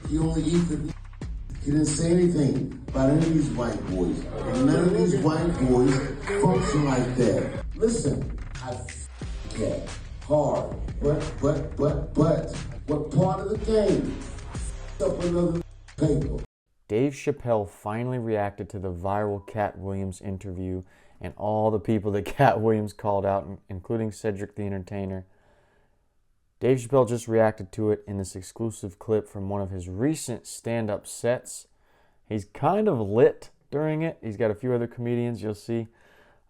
He only eats the. He didn't say anything about any of these white boys. And none of these white boys function like that. Listen, I Katt hard, but what part of the game? Up another paper. Dave Chappelle finally reacted to the viral Katt Williams interview and all the people that Katt Williams called out, including Cedric the Entertainer. Dave Chappelle just reacted to it in this exclusive clip from one of his recent stand-up sets. He's kind of lit during it. He's got a few other comedians, you'll see.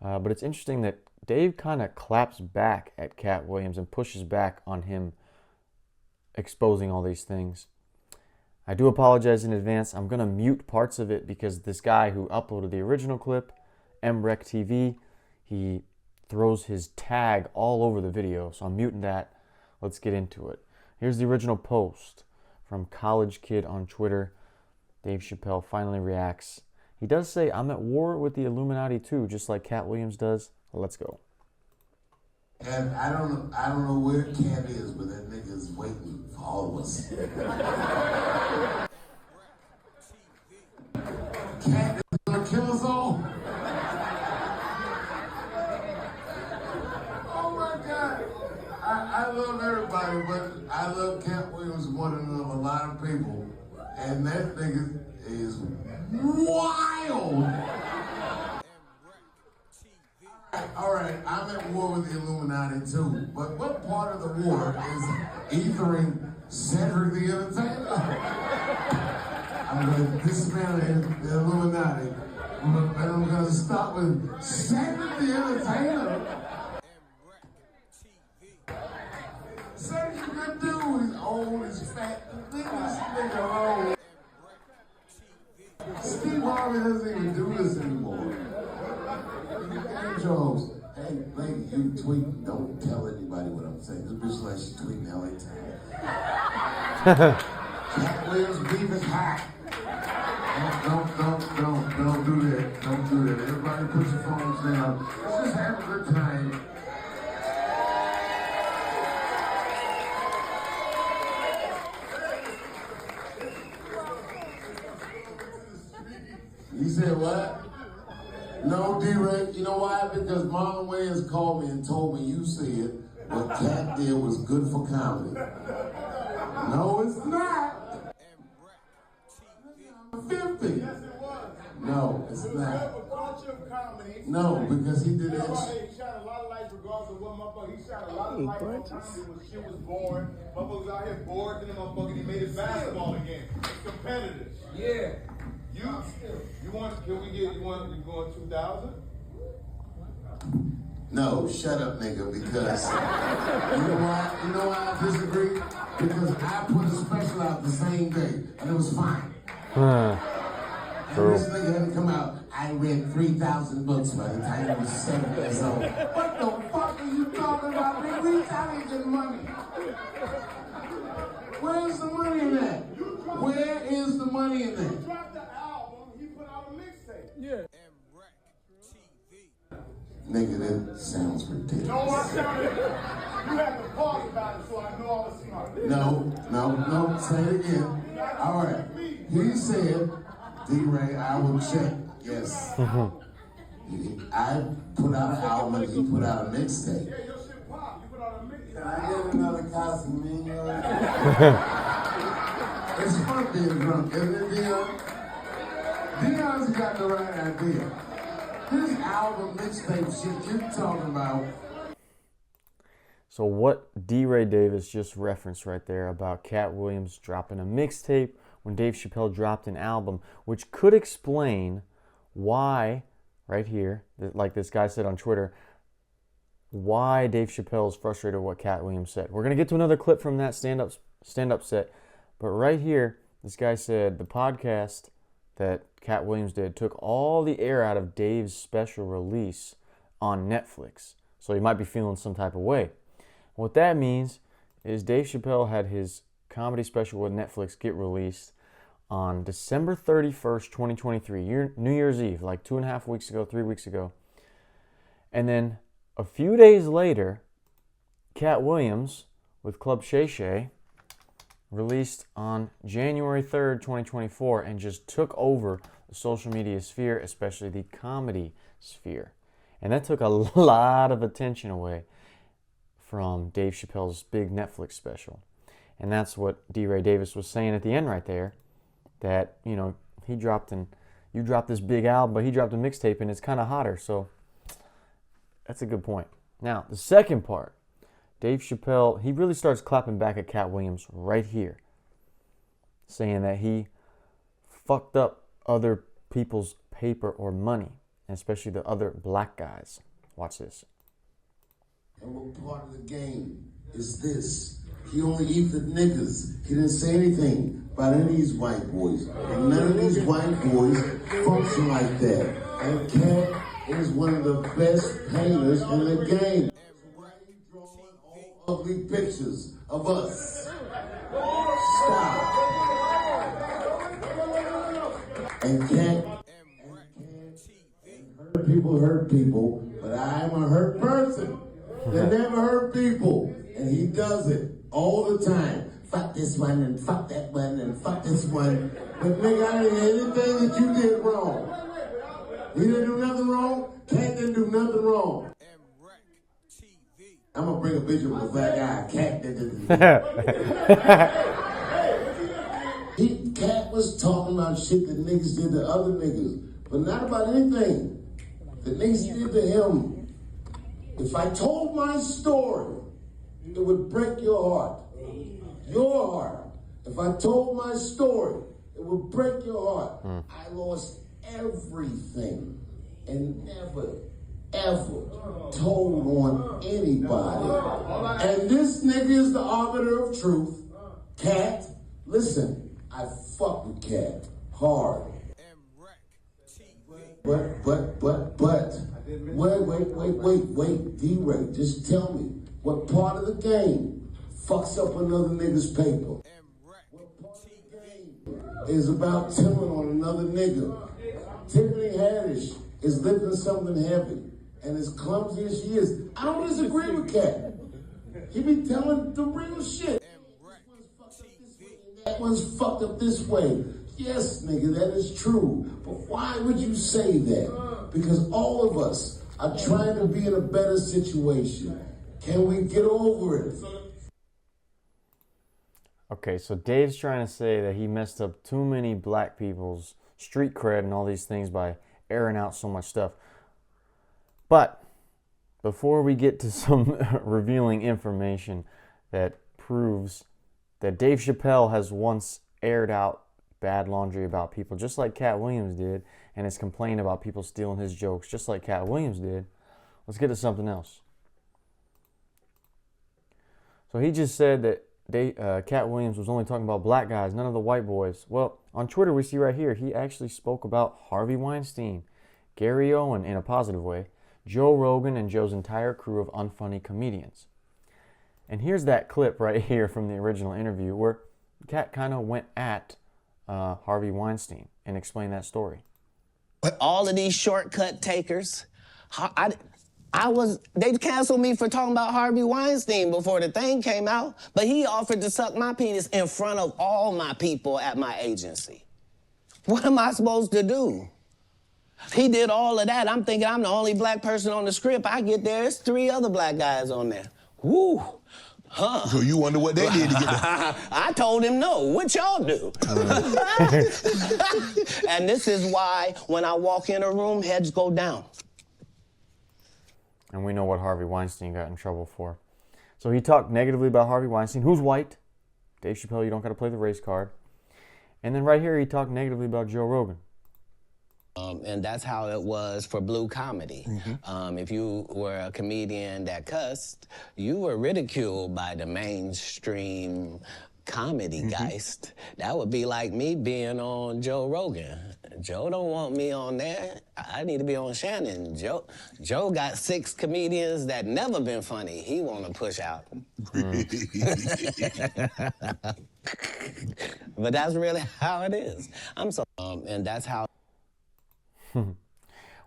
But it's interesting that Dave kind of claps back at Katt Williams and pushes back on him exposing all these things. I do apologize in advance. I'm going to mute parts of it because this guy who uploaded the original clip, MRECTV, he throws his tag all over the video. So I'm muting that. Let's get into it. Here's the original post from College Kid on Twitter. Dave Chappelle finally reacts. He does say, I'm at war with the Illuminati too, just like Katt Williams does. Let's go. And I don't know where Katt is, but that nigga's waiting for all of us. Katt is gonna kill us all. Oh my God. I love everybody, but I love Katt Williams more than a lot of people. And that nigga is wild. All right, I'm at war with the Illuminati too, but what part of the war is ethering Cedric the Entertainer? I'm going to dismantle the Illuminati, and I'm going to stop with Cedric the Entertainer. Cedric's a good dude. He's old, he's fat. Leave this nigga alone. Steve Harvey doesn't even do this anymore. Game jokes. Hey, lady, you tweet. Don't tell anybody what I'm saying. This bitch like she tweeting LA Times. Katt Williams beef is hot. Don't do that. Don't do that. Everybody put your phones down. Let's just have a good time. You said what? No, D-Ray. You know why? Because Marlon Wayans called me and told me you said what Katt did was good for comedy. No, it's not. I'm 50. Yes, it was. No, it's not. No, because he did it. He shot a lot of lights regardless of what motherfucker. He shot a lot of lights on comedy when shit was born. Motherfuckers out here bored and the motherfucker he made it basketball again. It's competitive. Yeah. You want, can we get, you going 2,000? No, shut up, nigga, because you know why I disagree? Because I put a special out the same day, and it was fine. And this nigga had to come out, I read 3,000 books by the time I was 7 years old. What the fuck are you talking about, nigga? We trying to get money. Where's the money in that? Where is the money in that? Yeah. Nigga, that sounds ridiculous. No, I sounded. You have to pause about it so I know I was smart. No, say it again. All right. He said, D-Ray, I will check. Yes. I put out an album and he put out a mixtape. Yeah, your shit pop. You put out a mixtape. Can I get another Casamigos? It's fun being drunk, isn't it, Dion? Dion's got the right idea. This album mixtape shit you're talking about. So what D-Ray Davis just referenced right there about Katt Williams dropping a mixtape when Dave Chappelle dropped an album, which could explain why, right here, like this guy said on Twitter, why Dave Chappelle is frustrated with what Katt Williams said. We're going to get to another clip from that stand-up set, but right here, this guy said the podcast that Katt Williams did took all the air out of Dave's special release on Netflix. So he might be feeling some type of way. What that means is Dave Chappelle had his comedy special with Netflix get released on December 31st, 2023, New Year's Eve, like 2.5 weeks ago, 3 weeks ago. And then a few days later, Katt Williams with Club Shay released on January 3rd, 2024, and just took over the social media sphere, especially the comedy sphere. And that took a lot of attention away from Dave Chappelle's big Netflix special. And that's what D. Ray Davis was saying at the end right there, that, you know, you dropped this big album, but he dropped a mixtape and it's kind of hotter. So that's a good point. Now, the second part, Dave Chappelle, he really starts clapping back at Katt Williams right here, saying that he fucked up other people's paper or money, especially the other black guys. Watch this. And what part of the game is this? He only eat the niggas. He didn't say anything about any of these white boys. And none of these white boys function like that. And Katt is one of the best painters in the game. Why are you drawing all ugly pictures of us? Stop. And Katt hurt people, but I'm a hurt person. They never hurt people. And he does it all the time. Fuck this one and fuck that one and fuck this one. But nigga, I didn't hear anything that you did wrong. He didn't do nothing wrong. Katt didn't do nothing wrong. I'm gonna bring a picture of a black guy. Katt didn't. Katt was talking about shit that niggas did to other niggas, but not about anything that niggas did to him. If I told my story, it would break your heart. Your heart. If I told my story, it would break your heart. I lost everything and never, ever told on anybody. And this nigga is the arbiter of truth. Katt, listen, I fuck with Katt hard. But, wait, D-Ray, just tell me, what part of the game fucks up another nigga's paper? What part of the game is about telling on another nigga? Tiffany Haddish is lifting something heavy, and as clumsy as she is, I don't disagree with Katt. He be telling the real shit. That one's fucked up this way. Yes, nigga, that is true. But why would you say that? Because all of us are trying to be in a better situation. Can we get over it? Okay, so Dave's trying to say that he messed up too many black people's street cred and all these things by airing out so much stuff. But before we get to some revealing information that proves that Dave Chappelle has once aired out bad laundry about people, just like Katt Williams did, and has complained about people stealing his jokes, just like Katt Williams did, let's get to something else. So he just said that Katt Williams was only talking about black guys, none of the white boys. Well, on Twitter, we see right here, he actually spoke about Harvey Weinstein, Gary Owen in a positive way, Joe Rogan, and Joe's entire crew of unfunny comedians. And here's that clip right here from the original interview where Katt kind of went at Harvey Weinstein and explained that story. All of these shortcut takers, they canceled me for talking about Harvey Weinstein before the thing came out, but he offered to suck my penis in front of all my people at my agency. What am I supposed to do? He did all of that. I'm thinking I'm the only black person on the script. I get there, it's 3 other black guys on there. Woo. Huh. So you wonder what they did to get there? I told him no. What y'all do? And this is why when I walk in a room, heads go down. And we know what Harvey Weinstein got in trouble for. So he talked negatively about Harvey Weinstein, who's white. Dave Chappelle, you don't got to play the race card. And then right here, he talked negatively about Joe Rogan. And that's how it was for blue comedy. Mm-hmm. If you were a comedian that cussed, you were ridiculed by the mainstream comedy geist. That would be like me being on Joe Rogan. Joe don't want me on there. I need to be on Shannon. Joe got 6 comedians that never been funny. He want to push out. But that's really how it is. I'm so and that's how.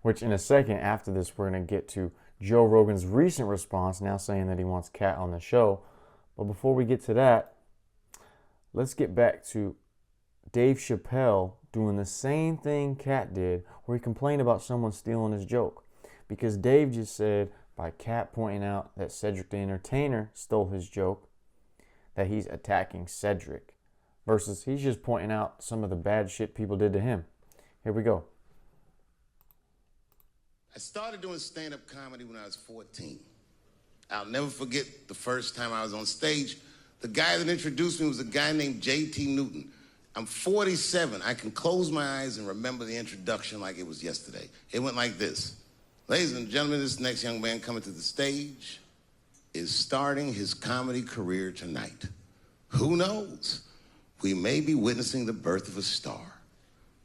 Which in a second after this, we're going to get to Joe Rogan's recent response, now saying that he wants Katt on the show. But before we get to that, let's get back to Dave Chappelle doing the same thing Katt did, where he complained about someone stealing his joke. Because Dave just said, by Katt pointing out that Cedric the Entertainer stole his joke, that he's attacking Cedric, versus he's just pointing out some of the bad shit people did to him. Here we go. I started doing stand-up comedy when I was 14. I'll never forget the first time I was on stage. The guy that introduced me was a guy named J.T. Newton. I'm 47. I can close my eyes and remember the introduction like it was yesterday. It went like this. Ladies and gentlemen, this next young man coming to the stage is starting his comedy career tonight. Who knows? We may be witnessing the birth of a star.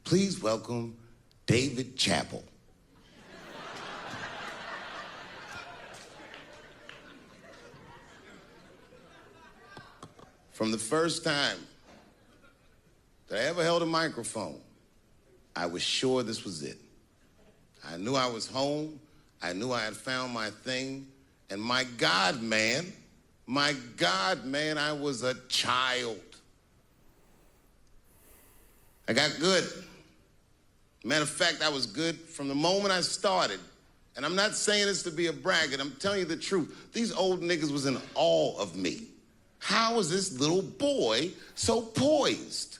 Please welcome David Chappelle. From the first time that I ever held a microphone, I was sure this was it. I knew I was home. I knew I had found my thing. And my God, man, I was a child. I got good. Matter of fact, I was good from the moment I started. And I'm not saying this to be a braggart. I'm telling you the truth. These old niggas was in awe of me. How is this little boy so poised?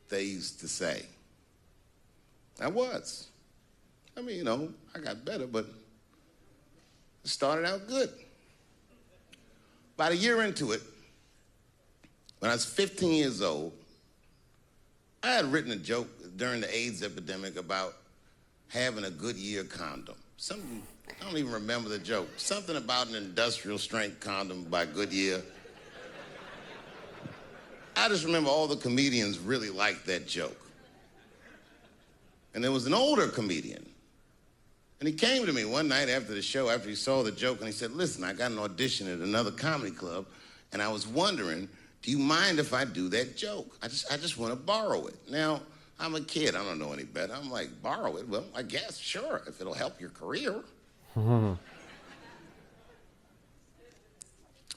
They used to say. I was. I mean, you know, I got better, but it started out good. About a year into it, when I was 15 years old, I had written a joke during the AIDS epidemic about having a Goodyear condom. Something, I don't even remember the joke. Something about an industrial strength condom by Goodyear. I just remember all the comedians really liked that joke. And there was an older comedian. And he came to me one night after the show, after he saw the joke, and he said, listen, I got an audition at another comedy club, and I was wondering, do you mind if I do that joke? I just want to borrow it. Now, I'm a kid. I don't know any better. I'm like, borrow it? Well, I guess, sure, if it'll help your career. I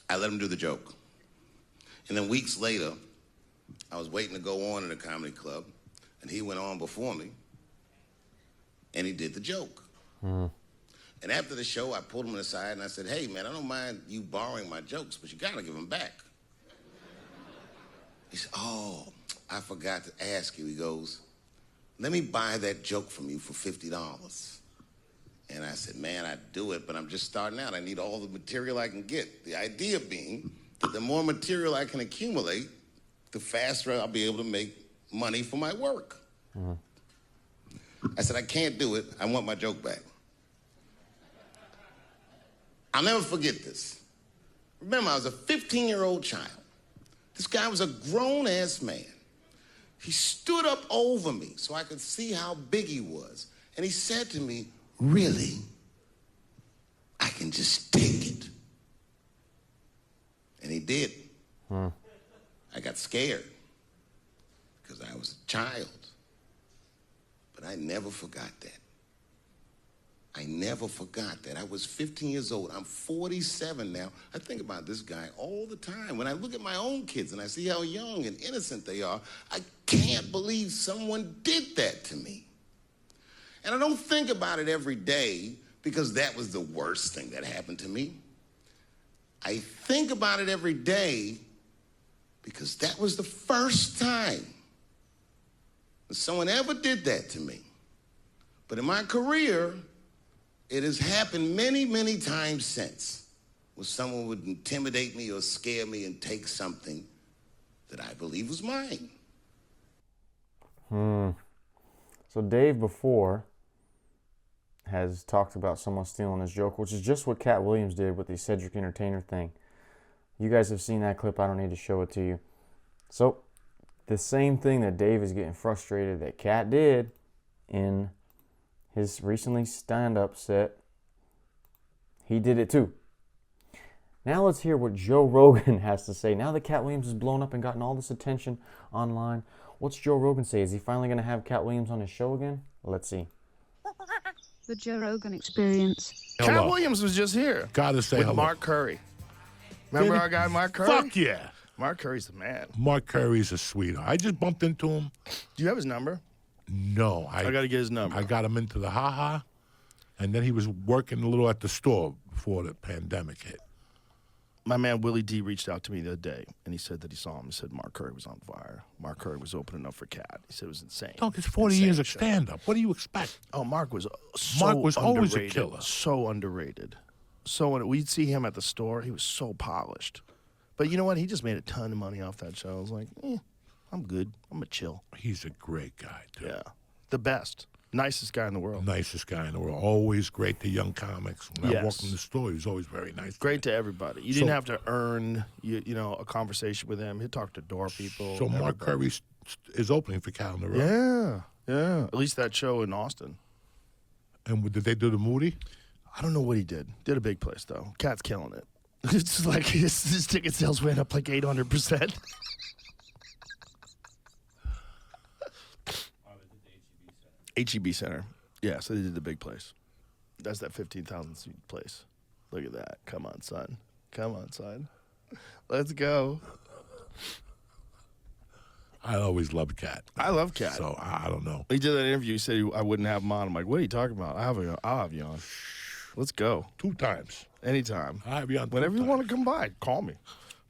let him do the joke. And then weeks later, I was waiting to go on in a comedy club, and he went on before me, and he did the joke. And after the show, I pulled him aside, and I said, hey, man, I don't mind you borrowing my jokes, but you got to give them back. He said, oh, I forgot to ask you. He goes, let me buy that joke from you for $50. And I said, man, I'd do it, but I'm just starting out. I need all the material I can get. The idea being that the more material I can accumulate, the faster I'll be able to make money for my work. I said, I can't do it. I want my joke back. I'll never forget this. Remember, I was a 15-year-old child. This guy was a grown-ass man. He stood up over me so I could see how big he was. And he said to me, really? I can just take it. And he did. I got scared because I was a child. But I never forgot that. I never forgot that. I was 15 years old. I'm 47 now. I think about this guy all the time. When I look at my own kids and I see how young and innocent they are, I can't believe someone did that to me. And I don't think about it every day because that was the worst thing that happened to me. I think about it every day because that was the first time that someone ever did that to me. But in my career, it has happened many, many times since, where someone would intimidate me or scare me and take something that I believe was mine. So Dave before has talked about someone stealing his joke, which is just what Katt Williams did with the Cedric Entertainer thing. You guys have seen that clip. I don't need to show it to you. So the same thing that Dave is getting frustrated that Katt did in his recently stand-up set, he did it too. Now let's hear what Joe Rogan has to say. Now that Katt Williams has blown up and gotten all this attention online, what's Joe Rogan say? Is he finally going to have Katt Williams on his show again? Let's see. The Joe Rogan Experience. Hello. Katt Williams was just here. Gotta say with hello. Mark Curry. Remember our guy Mark Curry? Fuck yeah. Mark Curry's the man. Mark Curry's a sweetheart. I just bumped into him. Do you have his number? No. I got to get his number. I got him into the Ha-Ha, and then he was working a little at the store before the pandemic hit. My man Willie D reached out to me the other day, and he said that he saw him. He said Mark Curry was on fire. Mark Curry was opening up for Katt. He said it was insane. Dog, it's 40 years of stand-up. What do you expect? Oh, Mark was so Mark was always a underrated. killer. So underrated. We'd see him at the store. He was so polished. But you know what? He just made a ton of money off that show. I was like, I'm good. I'm going to chill. He's a great guy, too. Yeah. The best. Nicest guy in the world. Nicest guy in the world. Always great to young comics. When I Yes. walked in the store, he was always very nice. Great to everybody. You didn't have to earn, a conversation with him. He'd talk to door people. So Mark Curry is opening for Cal on the Road. Yeah. At least that show in Austin. And did they do the Moody? I don't know what he did. Did a big place, though. Katt's killing it. It's like his ticket sales went up like 800%. HEB Center. Yeah, so they did the big place. That's that 15,000 seat place. Look at that. Come on, son. Come on, son. Let's go. I always loved Katt. I love Katt. So I don't know. He did that interview. He said I wouldn't have him on. I'm like, what are you talking about? I'll have you on. Let's go. 2 times. Anytime. I'll have you on 2 Whenever you times. want to come by, call me.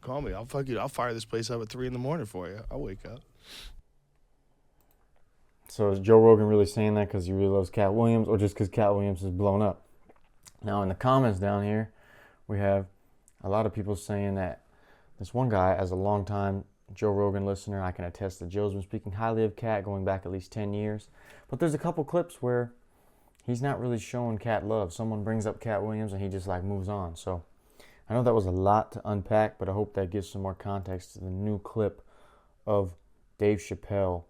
Call me. I'll fire this place up at 3 a.m. for you. I'll wake up. So is Joe Rogan really saying that because he really loves Katt Williams, or just because Katt Williams is blown up? Now in the comments down here, we have a lot of people saying that this one guy, as a longtime Joe Rogan listener, I can attest that Joe's been speaking highly of Katt going back at least 10 years. But there's a couple clips where he's not really showing Katt love. Someone brings up Katt Williams and he just moves on. So I know that was a lot to unpack, but I hope that gives some more context to the new clip of Dave Chappelle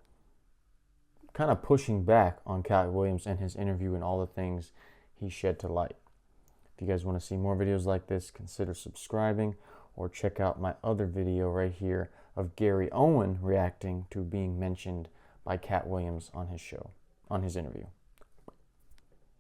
kind of pushing back on Katt Williams and his interview and all the things he shed to light. If you guys want to see more videos like this, consider subscribing or check out my other video right here of Gary Owen reacting to being mentioned by Katt Williams on his show, on his interview.